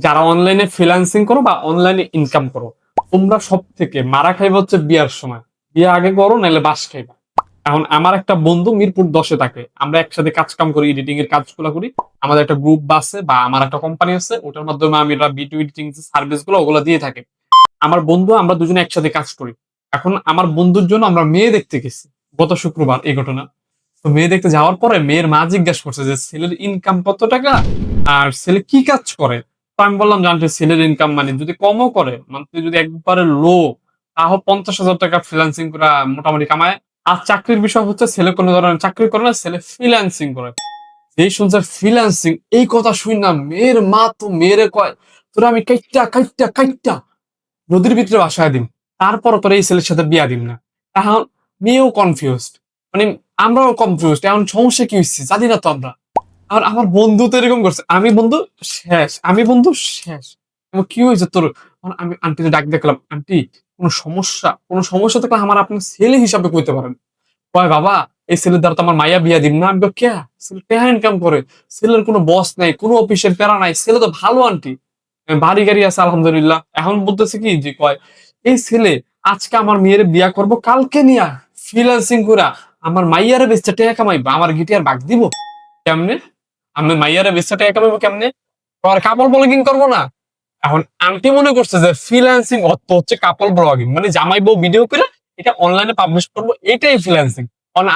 যারা অনলাইনে ফ্রিল্যান্সিং করো বা অনলাইনে ইনকাম করো, তোমরা সব থেকে মারা খাইবে হচ্ছে বিয়ার সময়। বিয়ে আগে করো নাহলে বাস খাইবা। এখন আমার একটা বন্ধু মিরপুর 10-এ থাকে, আমরা একসাথে কাজ কাম করি, এডিটিং এর কাজগুলো করি। আমাদের একটা গ্রুপ আছে বা আমার একটা কোম্পানি আছে, ওটার মাধ্যমে আমি ভিডিও এডিটিং সার্ভিস গুলো ওগুলো দিয়ে থাকি। আমার বন্ধু আমরা দুজনে একসাথে কাজ করি। এখন আমার বন্ধুর জন্য আমরা মেয়ে দেখতে গেছি গত শুক্রবার, এই ঘটনা। তো মেয়ে দেখতে যাওয়ার পরে মেয়ের মা জিজ্ঞাসা করছে যে ছেলের ইনকাম কত টাকা আর ছেলে কি কাজ করে। তো আমি বললাম জানতে ছেলের ইনকাম মানে যদি কমও করে, মান্থলি যদি একবারে লো, তাও 50,000 টাকা ফ্রিল্যান্সিং করে মোটামুটি কামায়। আর চাকরির বিষয় হচ্ছে ছেলে কোনো ধরনের চাকরি করে না, ছেলে ফ্রিল্যান্সিং করে। যেই শুনছে ফ্রিল্যান্সিং, এই কথা শুই না মেয়ের মা তো মেয়েরে কয় তোরা আমি কাইটটা কাইটটা কাইটটা নদীর ভিতরে বাসায় দিন, তারপর তোর এই ছেলের সাথে বিয়া দিন না। এখন মেয়েও কনফিউজড, মানে আমরাও কনফিউজড, এখন সমস্যা কি হচ্ছে জানি না তো আমরা। আর আমার বন্ধু তো এরকম করছে, আমি বন্ধু শেষ, আমি বন্ধু শেষ। এবং কি হয়েছে তোর? তখন আমি আন্টিকে ডাক দেখলাম, আন্টি কোনো সমস্যা থাকলে আমার আপনি ছেলে হিসাবে কইতে পারেন। কয় বাবা এই ছেলের দ্বারা তো আমার মাইয়া বিয়া দিন না। আমি বলি, কে? ছেলে টেহা ইনকাম করে, ছেলের কোনো বস নাই, কোনো অফিসের প্যারা নাই, ছেলে তো ভালো আন্টি, বাড়ি গাড়ি আছে আলহামদুলিল্লাহ। এখন বলতেছে কি যে কয় এই ছেলে আজকে আমার মেয়ের বিয়া করব, কালকে নিয়া ফ্রিল্যান্সিং করা আমার মাইয়ারে বেচতে টাকা কামাইবা, আমার গিটিয়ার বাগ দিব কেমনে? আমি মাইয়ারে বেচতে টাকা কামাইবো কেমনে? আর কাপড় ব্লগিং করবো না? এখন আন্টি মনে করছে যে ফ্রিল্যান্সিং অর্থ হচ্ছে কাপল ব্লগিং, মানে জামাই বউ ভিডিও করে এটা অনলাইনে পাবলিশ করবো, এটাই ফ্রিল্যান্সিং।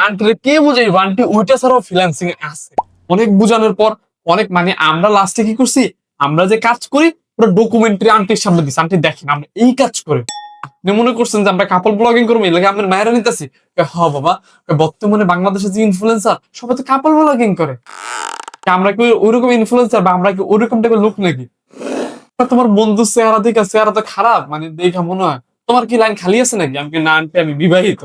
আন্টিরে কে বুঝাইবো? আন্টি ওইটা ছাড়াও ফ্রিল্যান্সিং আছে। অনেক বুঝানোর পর অনেক, মানে আমরা লাস্টে কি করছি, আমরা যে কাজ করি পুরো ডকুমেন্টারি আন্টির সামনে দিচ্ছি, আন্টি দেখেন আমরা এই কাজ করে। আপনি মনে করছেন যে আমরা কাপল ব্লগিং করবো এলাকা আপনার মায়েরা নিতেছি? হ বাবা, বর্তমানে বাংলাদেশের যে ইনফ্লুয়েন্সার সবাই তো কাপল ব্লগিং করে। আমরা কি ওইরকম ইনফ্লুয়েন্সার বা আমরা কি ওইরকম টাইপের লোক নাকি? তোমার বন্ধুর চেহারা দেখা, চেহারা তো খারাপ, মানে দেখা মনে হয়। তোমার কি লাইন খালি আছে নাকি? আমি কি না আন্টি আমি বিবাহিত।